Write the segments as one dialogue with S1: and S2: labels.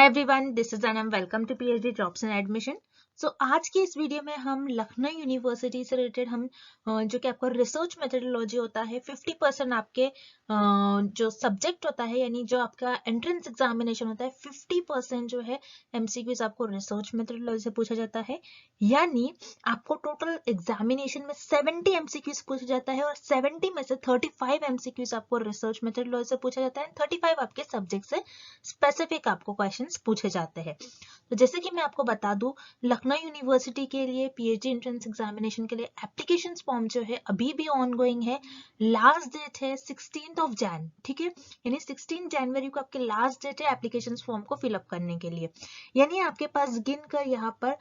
S1: Hi everyone, this is Anam. Welcome to PhD jobs and admission. So आज की इस video में हम लखनऊ यूनिवर्सिटी से रिलेटेड जो कि आपका रिसर्च मेथोडोलॉजी होता है 50% आपके जो सब्जेक्ट होता है यानी जो आपका एंट्रेंस एग्जामिनेशन होता है 50% जो है एमसीक्यूज आपको रिसर्च मेथोडोलॉजी से पूछा जाता है। यानी आपको टोटल एग्जामिनेशन में 70 एमसीक्यूज पूछा जाता है और 70 में से 35 एमसीक्यूज आपको रिसर्च मेथोडोलॉजी से पूछा जाता है, 35 आपके सब्जेक्ट से स्पेसिफिक आपको क्वेश्चंस पूछे जाते हैं। तो जैसे कि मैं आपको बता दूं, लखनऊ यूनिवर्सिटी के लिए पीएचडी एंट्रेंस एग्जामिनेशन के लिए एप्लीकेशन फॉर्म जो है अभी भी ऑनगोइंग है। लास्ट डेट है 16 जैन, ठीक है, यानी 16 जनवरी को आपके लास्ट डेट है एप्लीकेशन फॉर्म को फिलअप करने के लिए। यानी आपके पास गिनकर यहाँ पर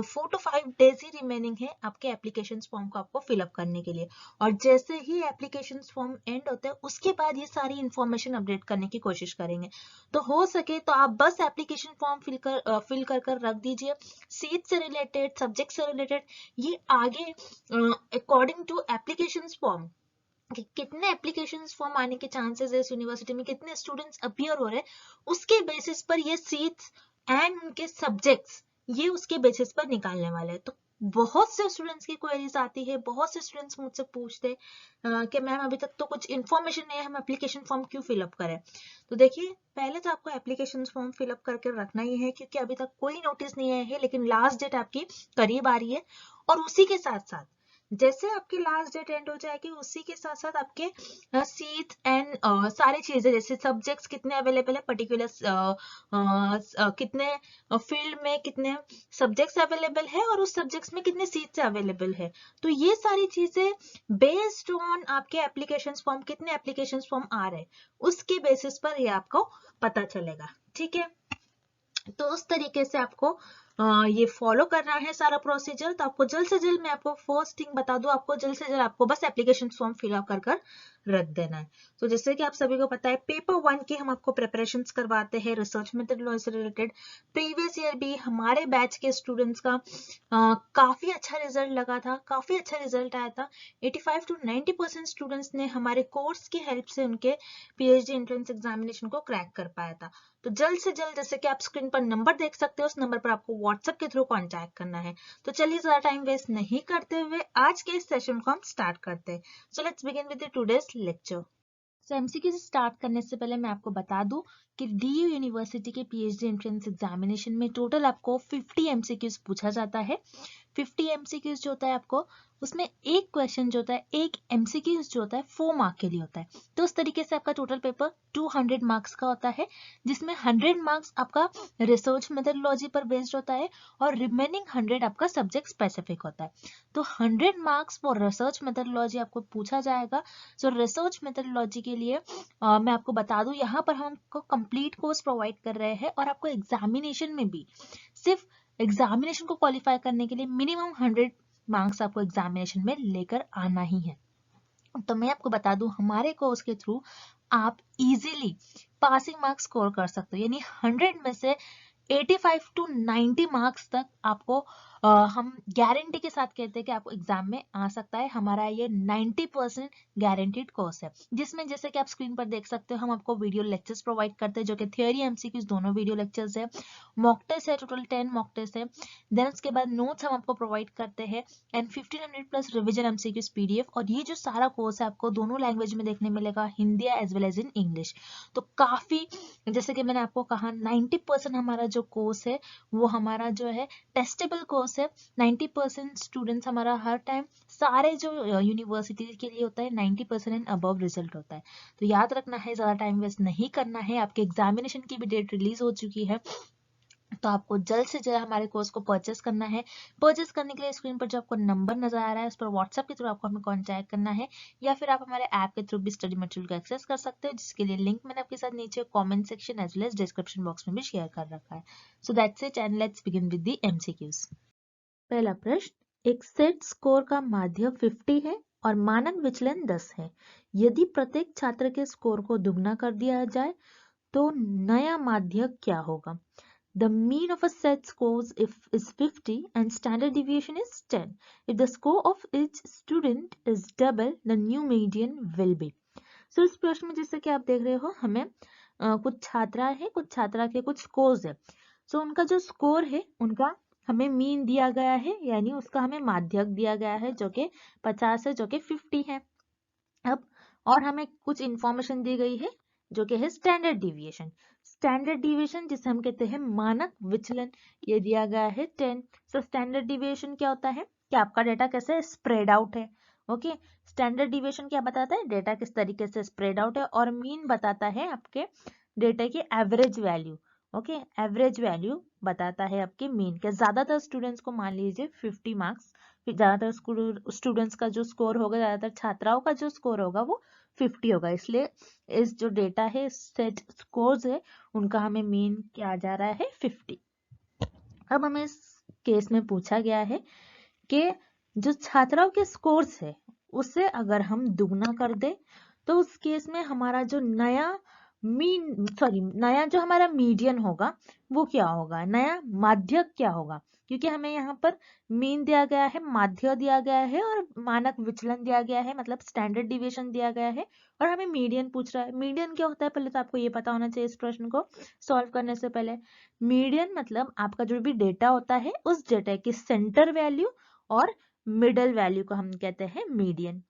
S1: 4 to 5 डेज ही रिमेनिंग है आपके एप्लीकेशन फॉर्म को आपको फिलअप करने के लिए। और जैसे ही एप्लीकेशन फॉर्म एंड होता है उसके बाद ये सारी इंफॉर्मेशन अपडेट करने की कोशिश करेंगे। तो हो सके तो आप बस एप्लीकेशन फॉर्म फिल कर रख दीजिए। सीट से रिलेटेड, सब्जेक्ट से रिलेटेड, ये आगे अकॉर्डिंग टू एप्लीकेशन फॉर्म कि कितने एप्लीकेशन फॉर्म आने के चांसेस है इस यूनिवर्सिटी में, कितने स्टूडेंट्स अपीयर हो रहे हैं, उसके बेसिस पर ये सीट्स एंड उनके सब्जेक्ट्स ये उसके बेसिस पर निकालने वाले हैं। तो बहुत से स्टूडेंट्स की क्वेरीज आती है, बहुत से स्टूडेंट्स मुझसे पूछते हैं कि मैम अभी तक तो कुछ इन्फॉर्मेशन नहीं है, हम एप्लीकेशन फॉर्म क्यों फिलअप करें। तो देखिए, पहले तो आपको एप्लीकेशन फॉर्म फिलअप करके रखना ही है क्योंकि अभी तक कोई नोटिस नहीं आया है, लेकिन लास्ट डेट आपकी करीब आ रही है। और उसी के साथ साथ जैसे आपकी लास्ट डेट एंड हो जाएगी उसी के साथ साथ आपके सीट एंड सारी चीजें जैसे सब्जेक्ट्स कितने अवेलेबल है, पर्टिकुलर कितने फील्ड में कितने सब्जेक्ट्स अवेलेबल है और उस सब्जेक्ट्स में कितने सीट्स अवेलेबल है। तो ये सारी चीजें बेस्ड ऑन आपके एप्लीकेशन फॉर्म, कितने एप्लीकेशन फॉर्म आ रहे हैं उसके बेसिस पर ये आपको पता चलेगा, ठीक है। तो उस तरीके से आपको ये फॉलो करना है सारा प्रोसीजर। तो आपको जल्द से जल्द, मैं आपको फर्स्ट थिंग बता दूं, आपको जल्द से जल्द आपको बस एप्लीकेशन फॉर्म फिल अप कर रख देना है। तो जैसे कि आप सभी को पता है, पेपर 1 की हम आपको प्रिपरेशंस करवाते हैं रिसर्च मेथोडोलॉजी से रिलेटेड। प्रीवियस ईयर भी हमारे बैच के स्टूडेंट्स का काफी अच्छा रिजल्ट लगा था, काफी अच्छा रिजल्ट आया था। 85 to 90% स्टूडेंट्स ने हमारे कोर्स की हेल्प से उनके पीएचडी एंट्रेंस एग्जामिनेशन को क्रैक कर पाया था। तो जल्द से जल्द, जैसे कि आप स्क्रीन पर नंबर देख सकते हो, उस नंबर पर आपको व्हाट्सएप के थ्रू कांटेक्ट करना है। तो चलिए ज्यादा टाइम वेस्ट नहीं करते हुए आज के इस सेशन को हम स्टार्ट करते हैं। So let's begin with the today's lecture. So MCQ से स्टार्ट करने से पहले मैं आपको बता दूं कि डीयू यूनिवर्सिटी के पीएचडी एंट्रेंस एग्जामिनेशन में टोटल आपको 50 एमसीक्यूज पूछा जाता है। 50 एमसीक्यूज जो होता है आपको, उसमें एक क्वेश्चन जो होता है, एक एमसीक्यूज जो होता है 4 मार्क के लिए होता है। तो उस तरीके से आपका टोटल पेपर 200 मार्क्स का होता है, जिसमें 100 मार्क्स आपका रिसर्च मेथोडोलॉजी पर बेस्ड होता है और रिमेनिंग 100 आपका सब्जेक्ट स्पेसिफिक होता है। तो 100 मार्क्स फॉर रिसर्च मेथोडोलॉजी आपको पूछा जाएगा। सो रिसर्च मेथोडोलॉजी के लिए मैं आपको बता दूं, यहाँ पर हम आपको कंप्लीट कोर्स प्रोवाइड कर रहे हैं और आपको एग्जामिनेशन में भी सिर्फ एग्जामिनेशन को क्वालिफाई करने के लिए मिनिमम 100 मार्क्स आपको एग्जामिनेशन में लेकर आना ही है। तो मैं आपको बता दूं, हमारे कोर्स के थ्रू आप इजीली पासिंग मार्क्स स्कोर कर सकते हो, यानी 100 में से 85 to 90 मार्क्स तक आपको हम गारंटी के साथ कहते हैं कि आपको एग्जाम में आ सकता है। हमारा ये 90% गारंटीड कोर्स है, जिसमें जैसे कि आप स्क्रीन पर देख सकते हो, हम आपको वीडियो लेक्चर्स प्रोवाइड करते हैं जो कि थियोरी एमसीक्यूज दोनों वीडियो लेक्चर्स है। मॉक टेस्ट है, टोटल 10 मॉक टेस्ट है। देन उसके बाद नोट्स हम आपको प्रोवाइड करते हैं and 1500 plus revision MCQs PDF. और ये जो सारा कोर्स है आपको दोनों लैंग्वेज में देखने मिलेगा, Hindi as well as in English. तो काफी, जैसे कि मैंने आपको कहा, 90% हमारा जो कोर्स है वो हमारा जो है टेस्टेबल कोर्स है। 90% स्टूडेंट्स हमारा हर टाइम सारे जो यूनिवर्सिटी के लिए होता है 90% एंड अबव रिजल्ट होता है। तो याद रखना है, ज्यादा टाइम वेस्ट नहीं करना है। आपके एग्जामिनेशन की भी डेट रिलीज हो चुकी है, तो आपको जल्द से जल्द हमारे कोर्स को परचेस करना है। परचेस करने के लिए स्क्रीन पर जो आपको नंबर नजर आ रहा है उस पर व्हाट्सएप के थ्रू आपको हमें कांटेक्ट करना है, या फिर आप हमारे ऐप के थ्रू भी स्टडी मटेरियल को एक्सेस कर सकते हो, जिसके लिए लिंक मैंने आपके साथ नीचे comment section as well as description box में भी शेयर कर रखा है। So that's it and let's begin with the MCQs. पहला प्रश्न, एक सेट स्कोर का माध्य 50 है और मानक विचलन 10 है। यदि प्रत्येक छात्र के स्कोर को दुगना कर दिया जाए तो नया माध्य क्या होगा? The mean of a set scores is 50 and standard deviation is 10. If the score of each student is double, the new median will be. So इस प्रश्न में जैसे कि आप देख रहे हो, हमें कुछ छात्रा है, कुछ छात्रा के कुछ स्कोर्स है। सो उनका जो स्कोर है उनका हमें मीन दिया गया है, यानी उसका हमें माध्यक दिया गया है जो कि 50 है, जो कि 50 है। अब और हमें कुछ इंफॉर्मेशन दी गई है जो कि है स्टैंडर्ड डिविएशन। स्टैंडर्ड डिविएशन जिसे हम कहते हैं मानक विचलन, ये दिया गया है 10। सो स्टैंडर्ड डिविएशन क्या होता है कि आपका डेटा कैसे स्प्रेड आउट है। ओके, स्टैंडर्ड डिविएशन क्या बताता है, डेटा किस तरीके से स्प्रेड आउट है। और मीन बताता है आपके डेटा की average value. Okay, average value बताता है आपके मीन के। ज्यादातर स्टूडेंट्स को मान लीजिए 50 मार्क्स, ज्यादातर स्टूडेंट्स का जो स्कोर होगा, ज्यादातर छात्राओं का जो स्कोर होगा वो 50 होगा। इसलिए इस जो डेटा है, सेट स्कोर्स है, उनका हमें मीन क्या जा रहा है 50। अब हमें इस केस में पूछा गया है कि जो छात्राओं के स्कोर्स है उससे अगर हम दुगना कर दे तो उस केस में हमारा जो नया जो हमारा मीडियन होगा वो क्या होगा, नया माध्यक क्या होगा। क्योंकि हमें यहाँ पर मीन दिया गया है, माध्य दिया गया है और मानक विचलन दिया गया है, मतलब स्टैंडर्ड डिविएशन दिया गया है, और हमें मीडियन पूछ रहा है। मीडियन क्या होता है पहले तो आपको ये पता होना चाहिए इस प्रश्न को सॉल्व करने से पहले। मीडियन मतलब आपका जो भी डेटा होता है उस डेटा की सेंटर वैल्यू और मिडल वैल्यू को हम कहते हैं मीडियन।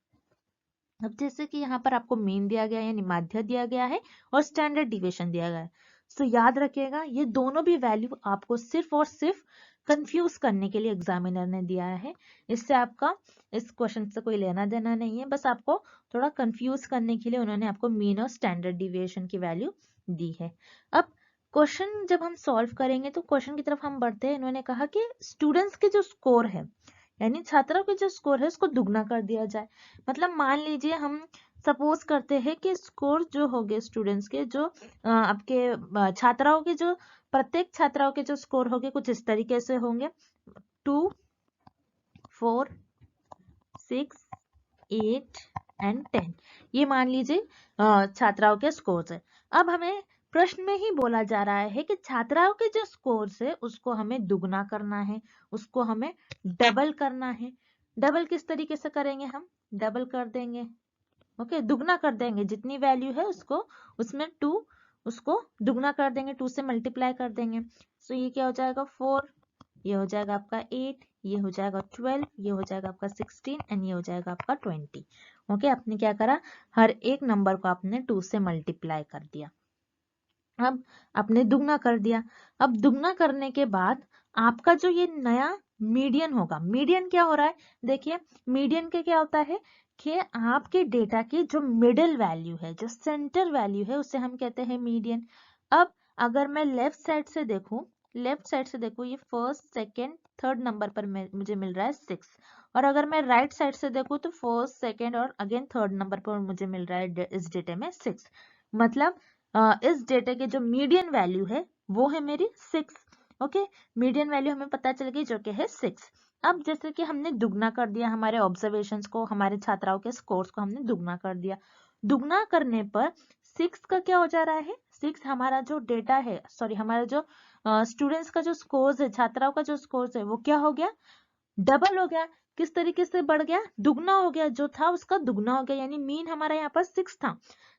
S1: अब जैसे कि यहाँ पर आपको मीन दिया गया है यानी माध्य दिया गया है और स्टैंडर्ड डिविएशन दिया गया है। सो याद रखिएगा ये दोनों भी वैल्यू आपको सिर्फ और सिर्फ कंफ्यूज करने के लिए एग्जामिनर ने दिया है। इससे आपका इस क्वेश्चन से कोई लेना देना नहीं है, बस आपको थोड़ा कंफ्यूज करने के लिए उन्होंने आपको मीन और स्टैंडर्ड डिविएशन की वैल्यू दी है। अब क्वेश्चन जब हम सॉल्व करेंगे तो क्वेश्चन की तरफ हम बढ़ते हैं। इन्होंने कहा कि स्टूडेंट्स के जो स्कोर है यानी छात्रों के जो स्कोर है उसको दुगना कर दिया जाए। मतलब मान लीजिए हम सपोज करते हैं कि स्कोर जो हो गए स्टूडेंट्स के, जो आपके छात्राओं के जो प्रत्येक छात्राओं के जो स्कोर होंगे कुछ इस तरीके से होंगे 2, 4, 6, 8 एंड 10। ये मान लीजिए छात्राओं के स्कोर्स है। अब हमें प्रश्न में ही बोला जा रहा है कि छात्राओं के जो स्कोर्स है उसको हमें दुगना करना है, उसको हमें डबल करना है। डबल किस तरीके से करेंगे, हम डबल कर देंगे। ओके, दुगना कर देंगे, जितनी वैल्यू है उसको उसमें 2 उसको दुगना कर देंगे, 2 से मल्टीप्लाई कर देंगे। सो ये क्या हो जाएगा 4, ये हो जाएगा आपका 8, ये हो जाएगा 12, ये हो जाएगा आपका 16 एंड ये हो जाएगा आपका 20। ओके, आपने क्या करा, हर एक नंबर को आपने 2 से मल्टीप्लाई कर दिया। अब आपने दुगना कर दिया। अब दुगना करने के बाद आपका जो ये नया मीडियन होगा, मीडियन क्या हो रहा है देखिए, मीडियन के क्या होता है कि आपके डेटा की जो मिडिल वैल्यू है, जो सेंटर वैल्यू है, उसे हम कहते हैं मीडियन। अब अगर मैं लेफ्ट साइड से देखूं, ये फर्स्ट सेकेंड थर्ड नंबर पर मुझे मिल रहा है 6, और अगर मैं राइट साइड से देखूं तो फर्स्ट सेकेंड और अगेन थर्ड नंबर पर मुझे मिल रहा है इस डेटा में 6। मतलब इस डेटा के जो मीडियन वैल्यू है वो है मेरी 6। ओके, मीडियन वैल्यू हमें पता चल गई जो कि है 6। अब जैसे कि हमने दुगना कर दिया हमारे ऑब्जर्वेशंस को, हमारे छात्राओं के स्कोर्स को हमने दुगना कर दिया। दुगना करने पर 6 का क्या हो जा रहा है, 6 हमारा जो डेटा है, सॉरी हमारा जो स्टूडेंट्स का जो स्कोर्स है, छात्राओं का जो स्कोर्स है वो क्या हो गया, डबल हो गया। किस तरीके से बढ़ गया, दुगना हो गया, जो था उसका दुगना हो गया। यानी मीन हमारा यहाँ पर 6 था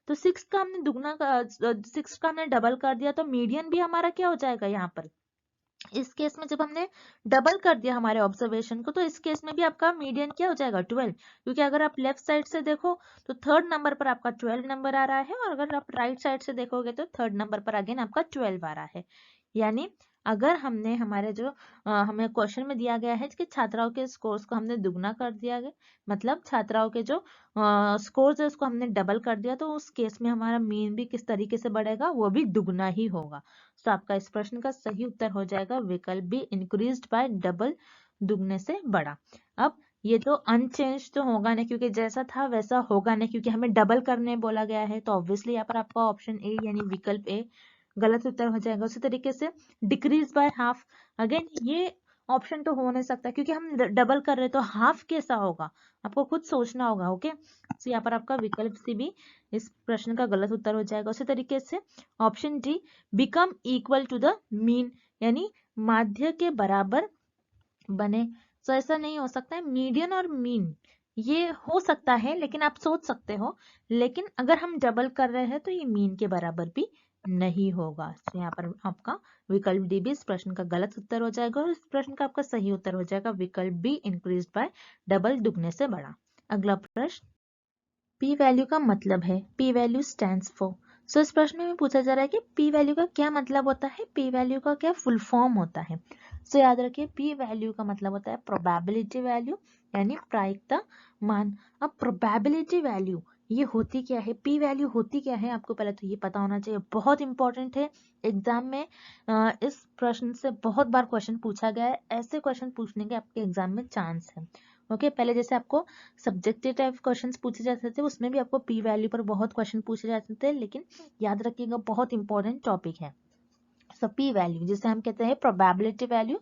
S1: तो 6 का हमने 6 का हमने डबल कर दिया, तो मीडियन भी हमारा क्या हो जाएगा यहाँ पर। इस केस में जब हमने डबल कर दिया हमारे ऑब्जर्वेशन को तो इस केस में भी आपका मीडियन क्या हो जाएगा 12। क्योंकि अगर आप लेफ्ट साइड से देखो तो थर्ड नंबर पर आपका 12 नंबर आ रहा है, और अगर आप राइट साइड से देखोगे तो थर्ड नंबर पर अगेन आपका 12 आ रहा है। यानी अगर हमने हमारे जो हमें क्वेश्चन में दिया गया है कि छात्राओं के स्कोर्स को हमने दुगना कर दिया गया, मतलब छात्राओं के जो स्कोर्स है उसको हमने डबल कर दिया, तो उस केस में हमारा मीन भी किस तरीके से बढ़ेगा, वो भी दुगना ही होगा। तो आपका इस प्रश्न का सही उत्तर हो जाएगा विकल्प बी, इंक्रीज्ड बाय डबल, दुगने से बढ़ा। अब ये तो अनचेंज तो होगा नहीं, क्योंकि जैसा था वैसा होगा नहीं, क्योंकि हमें डबल करने बोला गया है, तो ऑब्वियसली यहाँ पर आपका ऑप्शन ए यानी विकल्प ए गलत उत्तर हो जाएगा। उसी तरीके से डिक्रीज बाय हाफ, अगेन ये ऑप्शन तो हो नहीं सकता, क्योंकि हम डबल कर रहे हैं तो हाफ कैसा होगा, आपको खुद सोचना होगा। ओके, तो यहाँ पर आपका विकल्प सी भी इस प्रश्न का गलत उत्तर हो जाएगा। उसी तरीके से option D, become equal to the mean, यानी माध्य के बराबर बने। तो ऐसा नहीं हो सकता है, मीडियन और मीन ये हो सकता है, लेकिन आप सोच सकते हो, लेकिन अगर हम डबल कर रहे हैं तो ये मीन के बराबर भी नहीं होगा। तो यहाँ पर आपका विकल्प डी भी इस प्रश्न का गलत उत्तर हो जाएगा और इस प्रश्न का आपका सही उत्तर हो जाएगा विकल्प बी, इंक्रीज बाय डबल, दुगने से बड़ा। अगला प्रश्न, पी वैल्यू का मतलब है, पी वैल्यू स्टैंड्स फॉर। सो इस प्रश्न में पूछा जा रहा है कि पी वैल्यू का क्या मतलब होता है, पी वैल्यू का क्या फुल फॉर्म होता है। सो याद रखिए पी वैल्यू का मतलब होता है प्रोबेबिलिटी वैल्यू, यानी प्रायिकता मान। अब प्रोबेबिलिटी वैल्यू ये होती क्या है, पी वैल्यू होती क्या है, आपको पहले तो ये पता होना चाहिए, बहुत इंपॉर्टेंट है। एग्जाम में इस प्रश्न से बहुत बार क्वेश्चन पूछा गया है, ऐसे क्वेश्चन पूछने के आपके एग्जाम में चांस है। ओके पहले जैसे आपको सब्जेक्टिव टाइप क्वेश्चंस पूछे जाते थे उसमें भी आपको पी वैल्यू पर बहुत क्वेश्चन पूछे जाते थे, लेकिन याद रखिएगा बहुत इंपॉर्टेंट टॉपिक है। सो पी वैल्यू जिसे हम कहते हैं प्रोबेबिलिटी वैल्यू,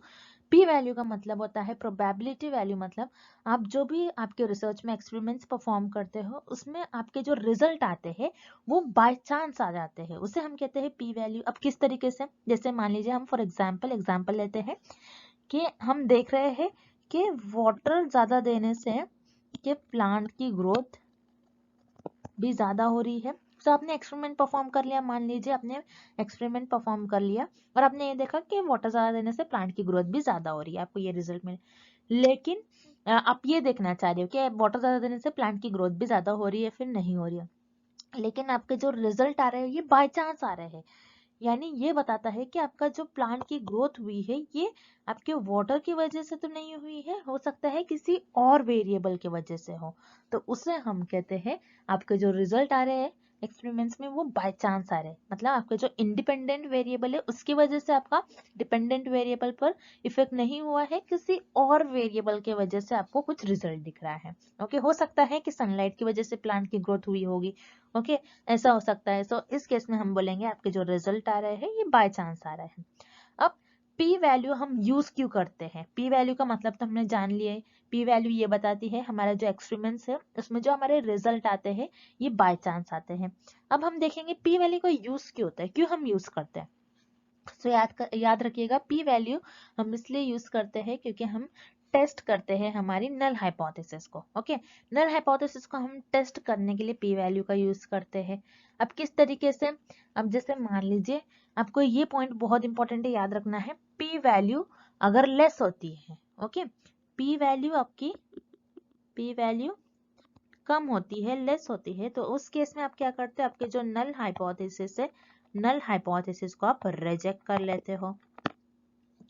S1: पी वैल्यू का मतलब होता है प्रोबेबिलिटी वैल्यू, मतलब आप जो भी आपके रिसर्च में एक्सपेरिमेंट्स परफॉर्म करते हो उसमें आपके जो रिजल्ट आते हैं वो बाय चांस आ जाते हैं, उसे हम कहते हैं पी वैल्यू। अब किस तरीके से, जैसे मान लीजिए हम फॉर एग्जाम्पल लेते हैं कि हम देख रहे हैं कि वाटर ज्यादा देने से कि प्लांट की ग्रोथ भी ज्यादा हो रही है। तो आपने एक्सपेरिमेंट परफॉर्म कर लिया, मान लीजिए आपने एक्सपेरिमेंट परफॉर्म कर लिया और आपने ये देखा कि वाटर ज्यादा देने से प्लांट की ग्रोथ भी ज्यादा हो रही है, आपको ये रिजल्ट मिले। लेकिन आप ये देखना चाह रहे हो कि वाटर ज्यादा देने से प्लांट की ग्रोथ भी ज्यादा हो रही है फिर नहीं हो रही है, लेकिन आपके जो रिजल्ट आ रहे हैं ये बाय चांस आ रहे हैं, यानी ये बताता है कि आपका जो प्लांट की ग्रोथ हुई है ये आपके वाटर की वजह से तो नहीं हुई है, हो सकता है किसी और वेरिएबल की वजह से हो। तो उसे हम कहते हैं आपके जो रिजल्ट आ रहे हैं एक्सपेरिमेंट्स में वो बाय चांस आ रहे हैं, मतलब आपके जो इंडिपेंडेंट वेरिएबल है उसकी वजह से आपका डिपेंडेंट वेरिएबल पर इफेक्ट नहीं हुआ है, किसी और वेरिएबल की वजह से आपको कुछ रिजल्ट दिख रहा है। ओके हो सकता है कि सनलाइट की वजह से प्लांट की ग्रोथ हुई होगी, ओके ऐसा हो सकता है। सो इस केस में हम बोलेंगे आपके जो रिजल्ट आ रहे हैं ये बाय चांस आ रहे हैं। अब पी वैल्यू हम यूज क्यों करते हैं, पी वैल्यू का मतलब तो हमने जान लिया है, पी वैल्यू ये बताती है हमारा जो एक्सपेरिमेंट्स है उसमें जो हमारे रिजल्ट आते हैं ये बाय चांस आते हैं। अब हम देखेंगे पी वैल्यू का यूज क्यों होता है, क्यों हम यूज करते हैं। तो याद रखिएगा पी वैल्यू हम इसलिए यूज करते हैं क्योंकि हम टेस्ट करते हैं हमारी नल हाइपोथेसिस को। ओके नल हाइपोथेसिस को हम टेस्ट करने के लिए पी वैल्यू का यूज करते हैं। अब किस तरीके से, अब जैसे मान लीजिए आपको ये पॉइंट बहुत इंपॉर्टेंट है याद रखना है, पी वैल्यू अगर लेस होती है, ओके पी वैल्यू आपकी पी वैल्यू कम होती है, लेस होती है, तो उस केस में आप क्या करते हो, आपके जो नल हाइपोथेसिस है नल हाइपोथेसिस को आप रिजेक्ट कर लेते हो।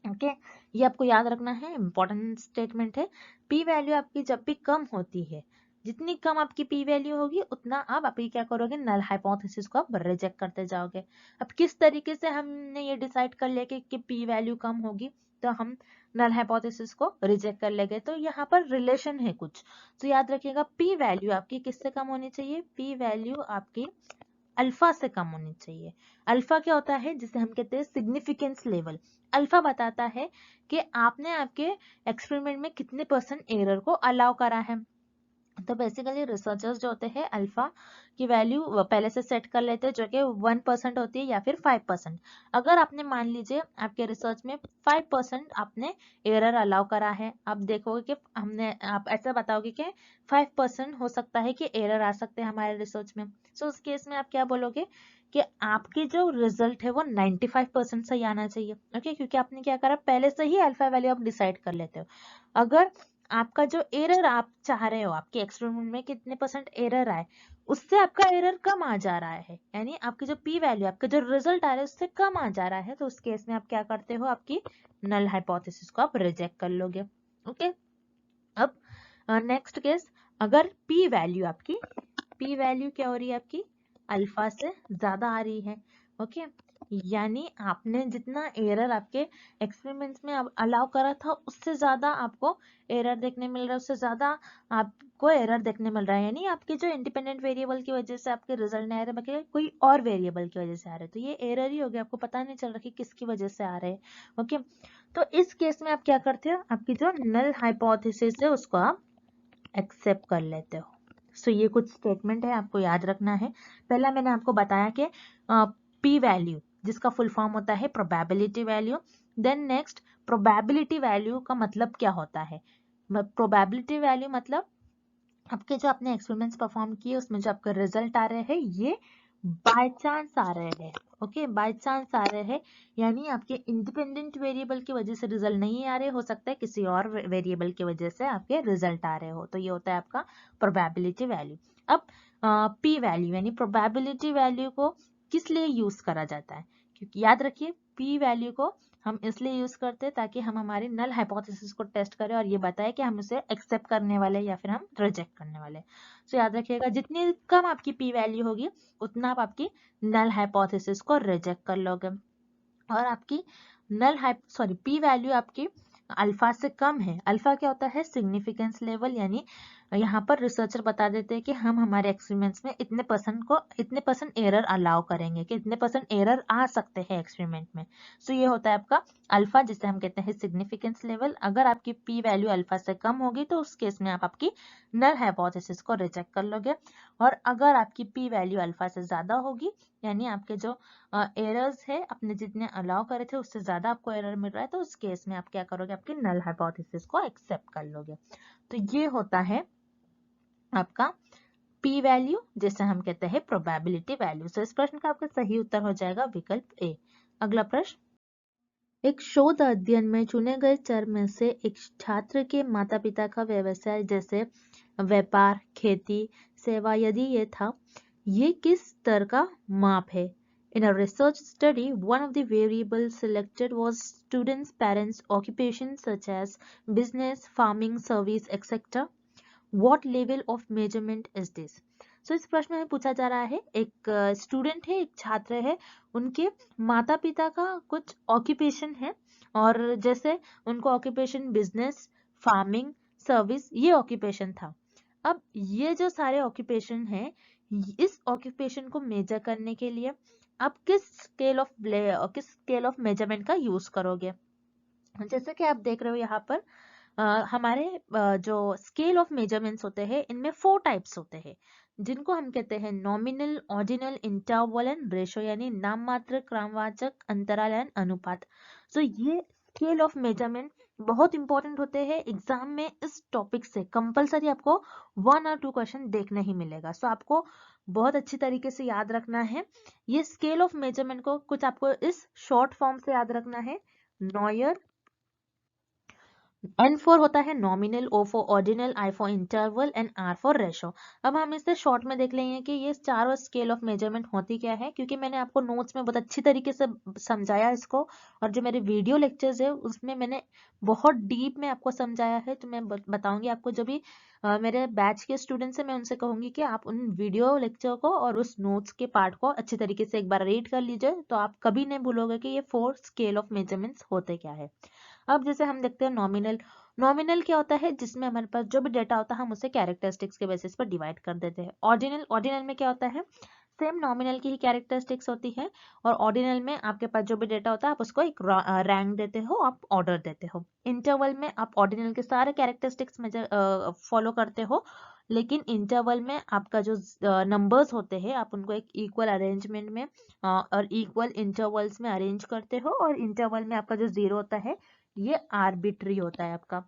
S1: ओके ये आपको याद रखना है, इंपॉर्टेंट स्टेटमेंट है। पी वैल्यू आपकी जब भी कम होती है, जितनी कम आपकी पी वैल्यू होगी उतना आप अभी क्या करोगे, नल हाइपोथेसिस को आप रिजेक्ट करते जाओगे। अब किस तरीके से हमने ये डिसाइड कर लिया कि पी वैल्यू कम होगी तो हम नल हाइपोथेसिस को रिजेक्ट कर लेंगे, तो यहाँ पर रिलेशन है कुछ। तो याद रखिएगा पी वैल्यू आपकी किससे कम होनी चाहिए, पी वैल्यू आपकी अल्फा से कम होनी चाहिए। अल्फा क्या होता है, जिसे हम कहते हैं सिग्निफिकेंस लेवल। अल्फा बताता है कि आपने आपके एक्सपेरिमेंट में कितने % एरर को अलाउ करा है। तो बेसिकली रिसर्चर्स जो होते हैं अल्फा की वैल्यू पहले से सेट कर लेते हैं जो कि 1% होती है या फिर 5%। अगर आपने मान लीजिए आपके रिसर्च में 5% आपने एरर अलाउ करा है, आप देखोगे कि आप ऐसा बताओगे कि 5% हो सकता है कि एरर आ सकते हैं हमारे रिसर्च में। सो उस केस में आप क्या बोलोगे कि आपकी जो रिजल्ट है वो 95% सही आना चाहिए। ओके क्योंकि आपने क्या करा, पहले से ही अल्फा वैल्यू आप डिसाइड कर लेते हो। अगर आपका जो एरर आप चाह रहे हो आपके एक्सपेरिमेंट में कितने % एरर आए, उससे आपका एरर कम आ जा रहा है, यानी आपकी जो पी वैल्यू आपका जो रिजल्ट आ रहा है उससे कम आ जा रहा है, तो उस केस में आप क्या करते हो, आपकी नल हाइपोथेसिस को आप रिजेक्ट कर लोगे। ओके अब नेक्स्ट केस, अगर पी वैल्यू आपकी पी वैल्यू क्या हो रही है आपकी अल्फा से ज्यादा आ रही है, ओके यानी आपने जितना एरर आपके एक्सपेरिमेंट्स में अलाउ करा था उससे ज्यादा आपको एरर देखने मिल रहा है, उससे ज्यादा आपको एरर देखने मिल रहा है, यानी आपके जो इंडिपेंडेंट वेरिएबल की वजह से आपके रिजल्ट नहीं आ रहे बल्कि कोई और वेरिएबल की वजह से आ रहे, तो ये एरर ही हो गया, आपको पता नहीं चल रहा कि किसकी वजह से आ रहे हैं। ओके तो इस केस में आप क्या करते हो, आपकी जो नल हाइपोथेसिस है उसको आप एक्सेप्ट कर लेते हो। सो ये कुछ स्टेटमेंट है आपको याद रखना है। पहला मैंने आपको बताया कि पी वैल्यू जिसका फुल फॉर्म होता है probability value. Then next probability value का मतलब क्या होता है, प्रोबेबिलिटी वैल्यू मतलब आपके जो आपने एक्सपेरिमेंट्स परफॉर्म किए उसमें जो आपके रिजल्ट आ रहे हैं ये बाय चांस आ रहे हैं, ओके, बाय चांस आ रहे हैं, यानी आपके इंडिपेंडेंट वेरिएबल की वजह से रिजल्ट नहीं आ रहे, हो सकता है किसी और वेरिएबल की वजह से आपके रिजल्ट आ रहे हो, तो ये होता है आपका प्रोबेबिलिटी वैल्यू। अब पी वैल्यू यानी प्रोबेबिलिटी वैल्यू को किस लिए यूज करा जाता है, क्योंकि याद रखिए पी वैल्यू को हम इसलिए यूज करते हैं ताकि हम हमारी नल हाइपोथेसिस को टेस्ट करें और ये बताए कि हम उसे एक्सेप्ट करने वाले या फिर हम रिजेक्ट करने वाले। सो याद रखिएगा जितनी कम आपकी पी वैल्यू होगी उतना आप आपकी नल हाइपोथेसिस को रिजेक्ट कर लोगे। और आपकी पी वैल्यू आपकी अल्फा से कम है। अल्फा क्या होता है, सिग्निफिकेंस लेवल, यानी यहाँ पर रिसर्चर बता देते हैं कि हम हमारे एक्सपेरिमेंट्स में इतने परसेंट एरर अलाउ करेंगे, कि इतने परसेंट एरर आ सकते हैं एक्सपेरिमेंट में। सो ये होता है आपका अल्फा, जिसे हम कहते हैं सिग्निफिकेंस लेवल। अगर आपकी पी वैल्यू अल्फा से कम होगी तो उस केस में आप आपकी नल हाइपोथेसिस को रिजेक्ट कर लोगे। और अगर आपकी पी वैल्यू अल्फा से ज्यादा होगी, यानी आपके जो एरर्स है अपने जितने अलाउ करे थे उससे ज्यादा आपको एरर मिल रहा है, तो उस केस में आप क्या करोगे, आपकी नल हाइपोथेसिस को एक्सेप्ट कर लोगे। तो ये होता है आपका पी वैल्यू, जिसे हम कहते हैं प्रोबेबिलिटी वैल्यू। सो इस प्रश्न का आपका सही उत्तर हो जाएगा विकल्प ए। अगला प्रश्न, एक शोध अध्ययन में चुने गए चर में से एक छात्र के माता पिता का व्यवसाय जैसे व्यापार, खेती, सेवा यदि ये था, ये किस स्तर का माप है? In a research study, one of the variables selected was students' parents' occupations such as business, farming, service, etc. What level of measurement is this? So इस प्रश्न में पूछा जा रहा है, एक स्टूडेंट है, एक छात्र है, उनके माता पिता का कुछ ऑक्यूपेशन है, और जैसे उनको ऑक्यूपेशन बिजनेस, फार्मिंग, सर्विस, ये ऑक्यूपेशन था। अब ये जो सारे ऑक्यूपेशन हैं, इस ऑक्यूपेशन को मेजर करने के लिए आप किस स्केल ऑफ मेजरमेंट का यूज करोगे? जैसे कि आप देख रहे हो यहाँ पर हमारे जो स्केल ऑफ मेजरमेंट्स होते हैं इनमें 4 टाइप्स होते हैं, जिनको हम कहते हैं nominal, ordinal, interval and ratio, यानी नाममात्र, क्रमवाचक, अंतराल एंड अनुपात। सो ये स्केल ऑफ मेजरमेंट बहुत इंपॉर्टेंट होते हैं एग्जाम में। इस टॉपिक से कंपलसरी आपको 1 और 2 क्वेश्चन देखने ही मिलेगा। सो आपको बहुत अच्छी तरीके से याद रखना है ये स्केल ऑफ मेजरमेंट को। कुछ आपको इस शॉर्ट फॉर्म से याद रखना है, नॉयर, N फॉर होता है nominal, O for ordinal, I for interval and R for ratio. अब हम इसे शॉर्ट में देख लेंगे कि ये चारों स्केल ऑफ मेजरमेंट होती क्या है, क्योंकि मैंने आपको नोट्स में बहुत अच्छी तरीके से समझाया इसको, और जो मेरे वीडियो लेक्चर्स है उसमें मैंने बहुत डीप में आपको समझाया है। तो मैं बताऊंगी आपको, जो भी मेरे बैच के स्टूडेंट्स हैं मैं उनसे कहूंगी कि आप उन वीडियो लेक्चर को और उस नोट्स के पार्ट को अच्छी तरीके से एक बार रीड कर लीजिए, तो आप कभी नहीं भूलोगे कि ये 4 स्केल ऑफ मेजरमेंट्स होते क्या है। अब जैसे हम देखते हैं नॉमिनल। नॉमिनल क्या होता है, जिसमें हमारे पास जो भी डेटा होता है हम उसे कैरेक्टरिस्टिक्स के बेसिस पर डिवाइड कर देते हैं। ऑर्डिनल, ऑर्डिनल में क्या होता है, सेम नॉमिनल की ही कैरेक्टरिस्टिक्स होती है, और ऑर्डिनल में आपके पास जो भी डेटा होता है आप उसको एक रैंक देते हो, आप ऑर्डर देते हो। इंटरवल में आप ऑर्डिनल के सारे कैरेक्टरिस्टिक्स मेजर फॉलो करते हो, लेकिन इंटरवल में आपका जो नंबर्स होते हैं आप उनको एक इक्वल अरेंजमेंट में और इक्वल इंटरवल्स में अरेंज करते हो, और इंटरवल में आपका जो जीरो होता है ये आर्बिट्री होता है आपका।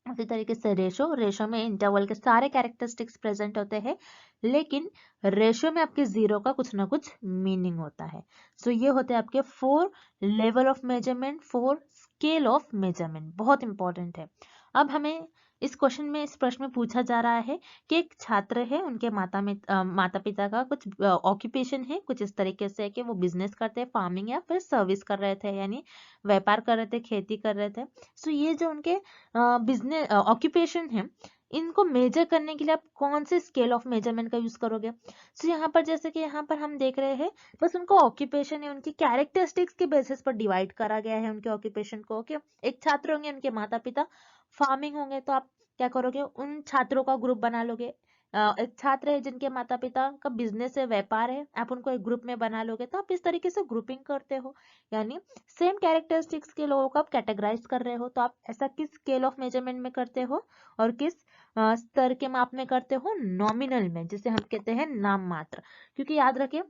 S1: उसी तरीके से रेशो, रेशो में इंटरवल के सारे कैरेक्टरिस्टिक्स प्रेजेंट होते हैं, लेकिन रेशो में आपके जीरो का कुछ ना कुछ मीनिंग होता है। सो ये होते हैं आपके 4 level of measurement, 4 scale of measurement, बहुत इंपॉर्टेंट है। अब हमें इस क्वेश्चन में, इस प्रश्न में पूछा जा रहा है कि एक छात्र है, उनके माता पिता का कुछ ऑक्यूपेशन है, कुछ इस तरीके से है कि वो बिजनेस करते हैं, फार्मिंग या फिर सर्विस कर रहे थे, यानी व्यापार कर रहे थे, खेती कर रहे थे। सो ये जो उनके बिजनेस ऑक्यूपेशन है, इनको मेजर करने के लिए आप कौन से स्केल ऑफ मेजरमेंट का यूज करोगे? सो यहाँ पर जैसे कि यहाँ पर हम देख रहे हैं, बस उनको ऑक्यूपेशन है, उनकी कैरेक्टरिस्टिक्स के बेसिस पर डिवाइड करा गया है उनके ऑक्यूपेशन को। ओके, एक छात्र होंगे, उनके माता पिता फार्मिंग होंगे, तो आप क्या करोगे, उन छात्रों का ग्रुप बना लोगे। एक छात्र है जिनके माता पिता का बिजनेस है, व्यापार है, आप उनको एक ग्रुप में बना लोगे, तो आप इस तरीके से ग्रुपिंग करते हो, यानी सेम कैरेक्टरिस्टिक्स के लोगों को आप कैटेगराइज कर रहे हो। तो आप ऐसा किस स्केल ऑफ मेजरमेंट में करते हो और किस स्तर के माप में करते हो? नॉमिनल में, जिसे हम कहते हैं नाम मात्र। क्योंकि याद रखिए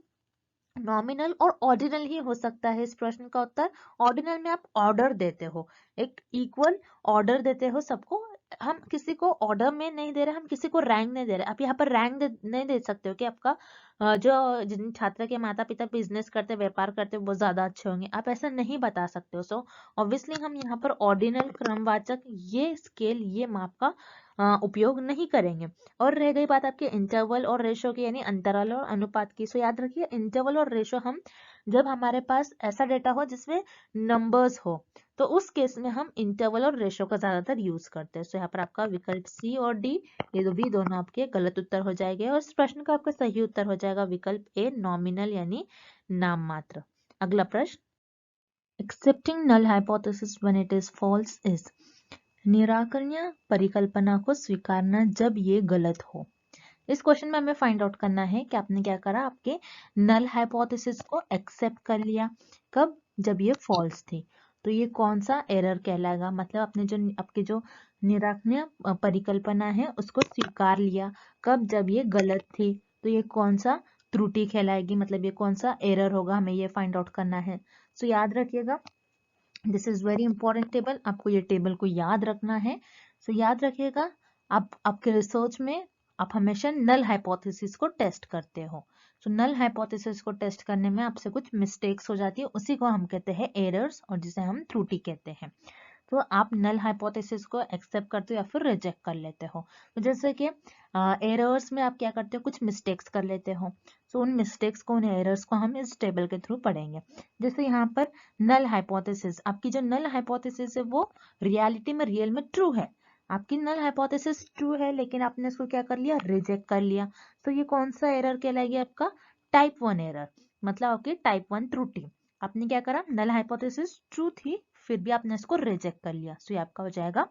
S1: नॉमिनल और ऑर्डिनल ही हो सकता है इस प्रश्न का उत्तर। ऑर्डिनल में आप ऑर्डर देते हो, एक इक्वल ऑर्डर देते हो सबको, हम किसी को ऑर्डर में नहीं दे रहे, हम किसी को रैंक नहीं दे रहे। आप यहाँ पर रैंक नहीं दे सकते हो कि आपका जो जिन छात्र के माता पिता बिजनेस करते, व्यापार करते, वो ज्यादा अच्छे होंगे, आप ऐसा नहीं बता सकते हो। सो ऑब्वियसली हम यहाँ पर ऑर्डिनल, क्रमवाचक, ये स्केल, ये माप का उपयोग नहीं करेंगे। और रह गई बात आपके इंटरवल और रेशो की, यानी अंतराल और अनुपात की। सो याद रखिए, इंटरवल और रेशो हम जब हमारे पास ऐसा डेटा हो जिसमें नंबर्स हो, तो उस केस में हम इंटरवल और रेशो का ज्यादातर यूज करते हैं। सो यहाँ पर आपका विकल्प सी और डी, ये भी दोनों आपके गलत उत्तर हो जाएंगे, और इस प्रश्न का आपका सही उत्तर हो जाएगा विकल्प ए, नॉमिनल यानी नाम मात्र। अगला प्रश्न, accepting null hypothesis when it is false is, निराकरणीय परिकल्पना को स्वीकारना जब ये गलत हो। इस क्वेश्चन में हमें फाइंड आउट करना है कि आपने क्या करा, आपके नल हाइपोथेसिस को एक्सेप्ट कर लिया, कब, जब ये फॉल्स थी। तो ये कौन सा एरर कहलाएगा, मतलब आपने जो आपके जो निराकरणीय परिकल्पना है उसको स्वीकार लिया, कब, जब ये गलत थी। तो ये कौन सा त्रुटि कहलाएगी, मतलब ये कौन सा एरर होगा, हमें ये फाइंड आउट करना है। सो याद रखिएगा, this is very important table, आपको ये टेबल को याद रखना है। सो याद रखिएगा, आप आपके रिसर्च में आप हमेशा नल हाइपोथेसिस को टेस्ट करते हो। तो नल हाइपोथेसिस को टेस्ट करने में आपसे कुछ मिस्टेक्स हो जाती है, उसी को हम कहते हैं एरर्स, और जिसे हम त्रुटि कहते हैं। तो आप नल हाइपोथेसिस को एक्सेप्ट करते हो या फिर रिजेक्ट कर लेते हो। तो जैसे कि एरर्स में आप क्या करते हो, कुछ मिस्टेक्स कर लेते हो। तो उन मिस्टेक्स को, उन एरर्स को हम इस टेबल के थ्रू पढ़ेंगे। जैसे यहाँ पर नल हाइपोथेसिस, आपकी जो नल हाइपोथेसिस है वो रियलिटी में, रियल में ट्रू है। आपकी नल हाइपोथेसिस ट्रू है, लेकिन आपने इसको क्या कर लिया, रिजेक्ट कर लिया। तो ये कौन सा एरर कहलाएगी, आपका टाइप 1 एरर, मतलब आपकी टाइप 1 त्रुटि। आपने क्या करा, नल हाइपोथेसिस ट्रू थी, फिर भी आपने इसको रिजेक्ट कर लिया। सो ये आपका हो जाएगा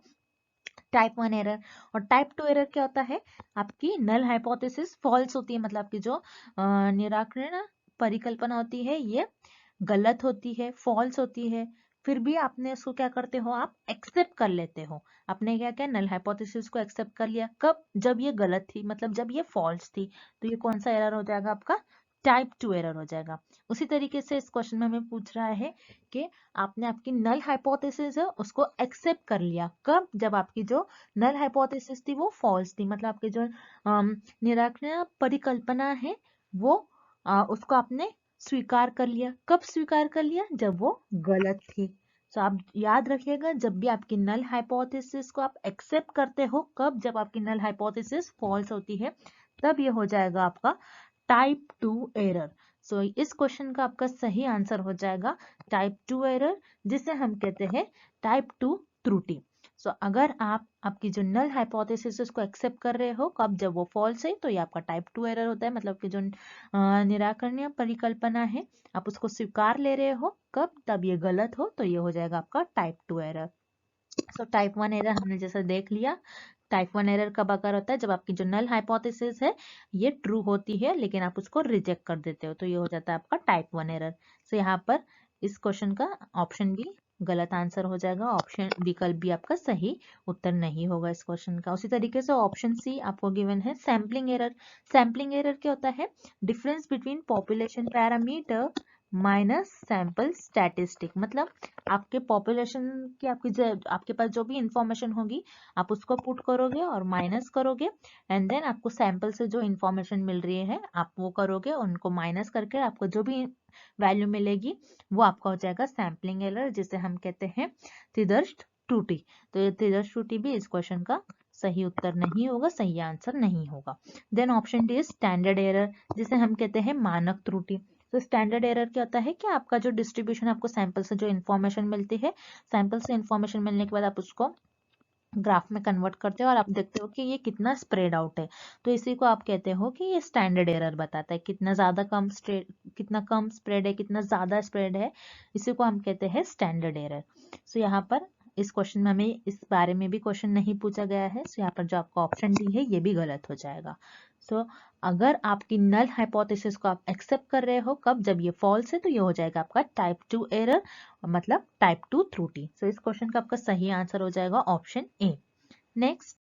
S1: टाइप 1 एरर। और टाइप 2 एरर क्या होता है, आपकी नल हाइपोथेसिस फॉल्स होती है, मतलब आपकी जो निराकरण परिकल्पना होती है ये गलत होती है, फॉल्स होती है, फिर भी आपने इसको क्या करते हो, आप एक्सेप्ट कर लेते हो। आपने क्या किया, नल हाइपोथेसिस को एक्सेप्ट कर लिया, कब, जब ये गलत थी, मतलब जब ये फॉल्स थी। तो ये कौन सा एरर हो जाएगा, आपका टाइप 2 एरर हो जाएगा। उसी तरीके से इस क्वेश्चन में हमें पूछ रहा है कि आपने आपकी नल हाइपोथेसिस है उसको एक्सेप्ट कर लिया, कब, जब आपकी जो नल हाइपोथेसिस थी वो फॉल्स थी, मतलब आपके जो निराकरण परिकल्पना है वो उसको आपने स्वीकार कर लिया। कब स्वीकार कर लिया, जब वो गलत थी। तो आप याद रखिएगा, जब भी आपकी नल हाइपोथेसिस को आप एक्सेप्ट करते हो, कब, जब आपकी नल हाइपोथेसिस फॉल्स होती है, तब ये हो जाएगा आपका टाइप 2 एरर। सो इस क्वेश्चन का आपका सही आंसर हो जाएगा टाइप 2 एरर, जिसे हम कहते हैं टाइप 2 त्रुटि। सो अगर आप आपकी जो नल हाइपोथेसिस उसको एक्सेप्ट कर रहे हो, कब, जब वो फॉल्स है, तो ये आपका टाइप 2 एरर होता है, मतलब कि जो निराकरणीय परिकल्पना है आप उसको स्वीकार ले रहे हो, कब, तब ये गलत हो, तो ये हो जाएगा आपका type 2 error. So type 1 error हमने जैसे देख लिया। टाइप 1 एरर कब अगर होता है, जब आपकी जो नल हाइपोथेसिस है ये ट्रू होती है, लेकिन आप उसको रिजेक्ट कर देते हो, तो ये हो जाता है आपका टाइप 1 एरर। सो यहाँ पर इस क्वेश्चन का ऑप्शन बी गलत आंसर हो जाएगा, ऑप्शन विकल्प भी आपका सही उत्तर नहीं होगा इस क्वेश्चन का। उसी तरीके से ऑप्शन सी आपको गिवन है सैम्पलिंग एरर। सैम्पलिंग एरर क्या होता है, difference between population parameter minus sample statistic, मतलब आपके पॉपुलेशन की आपके पास जो भी इंफॉर्मेशन होगी आप उसको पुट करोगे और माइनस करोगे, एंड देन आपको सैंपल से जो इंफॉर्मेशन मिल रही है आप वो करोगे, उनको माइनस करके आपको जो भी वैल्यू मिलेगी वो आपका हो जाएगा सैम्पलिंग एरर, जिसे हम कहते हैं त्रिदर्श त्रुटि। तो ये त्रिदर्श त्रुटि भी इस क्वेश्चन का सही उत्तर नहीं होगा, सही आंसर नहीं होगा। Then option D standard error, जिसे हम कहते हैं मानक त्रुटि। तो स्टैंडर्ड एरर क्या होता है कि आपका जो डिस्ट्रीब्यूशन, आपको सैंपल से जो इन्फॉर्मेशन मिलती है, सैंपल से इन्फॉर्मेशन मिलने के बाद आप उसको ग्राफ में कन्वर्ट करते हो और आप देखते हो कि ये कितना स्प्रेड आउट है, तो इसी को आप कहते हो कि ये स्टैंडर्ड एरर बताता है, कितना ज्यादा कितना कम स्प्रेड है, कितना ज्यादा स्प्रेड है, इसी को हम कहते हैं स्टैंडर्ड एरर। सो यहाँ पर इस क्वेश्चन में हमें इस बारे में भी क्वेश्चन नहीं पूछा गया है, सो यहाँ पर जो आपका ऑप्शन डी है ये भी गलत हो जाएगा। सो अगर आपकी नल हाइपोथेसिस को आप एक्सेप्ट कर रहे हो, कब, जब ये फॉल्स है, तो ये हो जाएगा आपका टाइप 2 एरर, मतलब टाइप 2 त्रुटि। सो इस क्वेश्चन का आपका सही आंसर हो जाएगा option A. Next,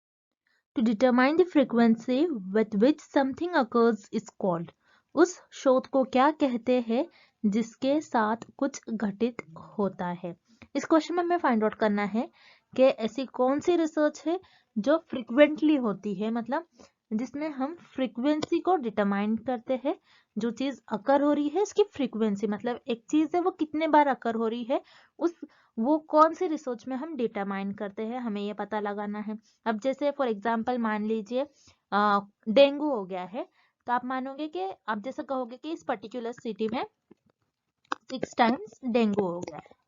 S1: to determine the frequency with which something occurs is called, उस शोध को क्या कहते हैं जिसके साथ कुछ घटित होता है। इस क्वेश्चन में हमें फाइंड आउट करना है कि ऐसी कौन सी रिसर्च है जो फ्रिक्वेंटली होती है, मतलब जिसमें हम फ्रीक्वेंसी को डिटरमाइन करते हैं। जो चीज अकर हो रही है उसकी फ्रीक्वेंसी, मतलब एक चीज है वो कितने बार अकर हो रही है, उस वो कौन सी रिसर्च में हम डिटरमाइन करते हैं, हमें ये पता लगाना है। अब जैसे फॉर एग्जांपल मान लीजिए डेंगू हो गया है, तो आप मानोगे कि आप जैसे कहोगे कि इस पर्टिकुलर सिटी में 6 टाइम्स डेंगू हो गया है।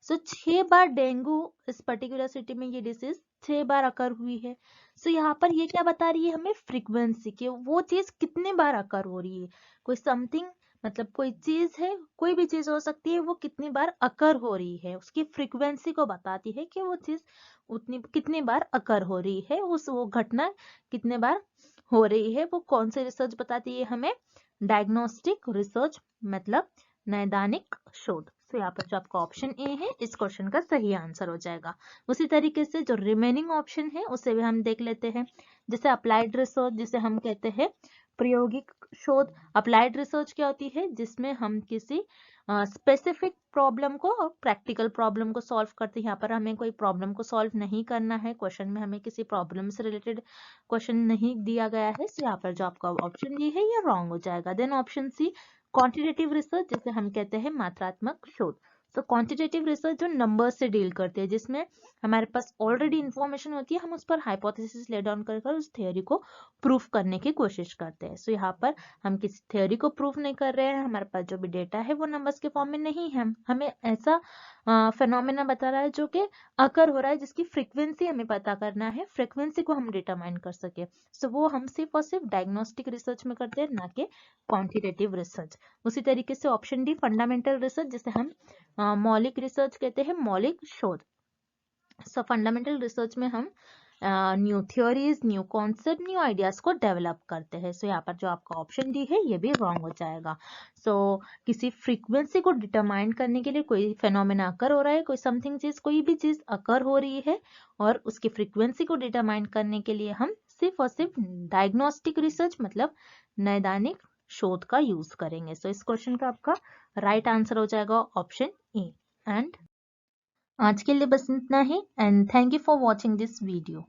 S1: सो 6 बार डेंगू इस पर्टिकुलर सिटी में ये डिसीज 6 बार अकर हुई है। सो यहाँ पर ये क्या बता रही है हमें, फ्रीक्वेंसी की, वो चीज कितने बार अकर हो रही है। कोई समथिंग, मतलब कोई चीज है, कोई भी चीज हो सकती है, वो कितनी बार अकर हो रही है, उसकी फ्रीक्वेंसी को बताती है कि वो चीज उतनी कितनी बार अकर हो रही है, उस वो घटना कितने बार हो रही है। वो कौन सी रिसर्च बताती है हमें, डायग्नोस्टिक रिसर्च, मतलब नैदानिक शोध। तो यहाँ पर जो आपका ऑप्शन ए है इस क्वेश्चन का सही आंसर हो जाएगा। उसी तरीके से जो रिमेनिंग ऑप्शन है उसे भी हम देख लेते हैं। जैसे अप्लाइड रिसर्च, जिसे हम कहते हैं प्रायोगिक शोध। अप्लाइड रिसर्च क्या होती है, जिसमें हम किसी स्पेसिफिक प्रॉब्लम को, प्रैक्टिकल प्रॉब्लम को सॉल्व करते हैं। यहाँ पर हमें कोई प्रॉब्लम को सॉल्व नहीं करना है, क्वेश्चन में हमें किसी प्रॉब्लम से रिलेटेड क्वेश्चन नहीं दिया गया है। तो यहाँ पर जो आपका ऑप्शन डी है ये रॉन्ग हो जाएगा। Then option C quantitative research, जिसे हम कहते हैं मात्रात्मक शोध। तो क्वांटिटेटिव रिसर्च जो नंबर से डील करते हैं, जिसमें हमारे पास ऑलरेडी इंफॉर्मेशन होती है, हम उस पर हाइपोथेसिस ले डाउन कर उस थ्योरी को प्रूफ करने की कोशिश करते हैं। सो यहाँ पर हम किसी थ्योरी को प्रूफ नहीं कर रहे हैं, हमारे पास जो भी डेटा है वो नंबर्स के फॉर्म में नहीं है, हमें ऐसा फेनोमेना बता रहा है जो कि अकर हो रहा है, जिसकी फ्रीक्वेंसी हमें पता करना है, फ्रीक्वेंसी को हम डिटरमाइन कर सके। सो वो हम सिर्फ और सिर्फ डायग्नोस्टिक रिसर्च में करते हैं, ना कि क्वांटिटेटिव रिसर्च। उसी तरीके से ऑप्शन डी फंडामेंटल रिसर्च, जिसे हम मौलिक रिसर्च कहते हैं, मौलिक शोध। सो फंडामेंटल रिसर्च में हम new theories, new concept, new ideas को डेवलप करते हैं। सो यहाँ पर जो आपका ऑप्शन डी है ये भी रॉन्ग हो जाएगा। सो किसी फ्रीक्वेंसी को डिटरमाइन करने के लिए, कोई फेनोमेना अकर हो रहा है, कोई समथिंग चीज, कोई भी चीज अकर हो रही है, और उसकी फ्रीक्वेंसी को डिटरमाइन करने के लिए हम सिर्फ और सिर्फ डायग्नोस्टिक रिसर्च, मतलब नैदानिक शोध का यूज करेंगे। सो इस क्वेश्चन का आपका राइट आंसर हो जाएगा ऑप्शन ए। एंड आज के लिए बस इतना ही, and thank you for watching this video.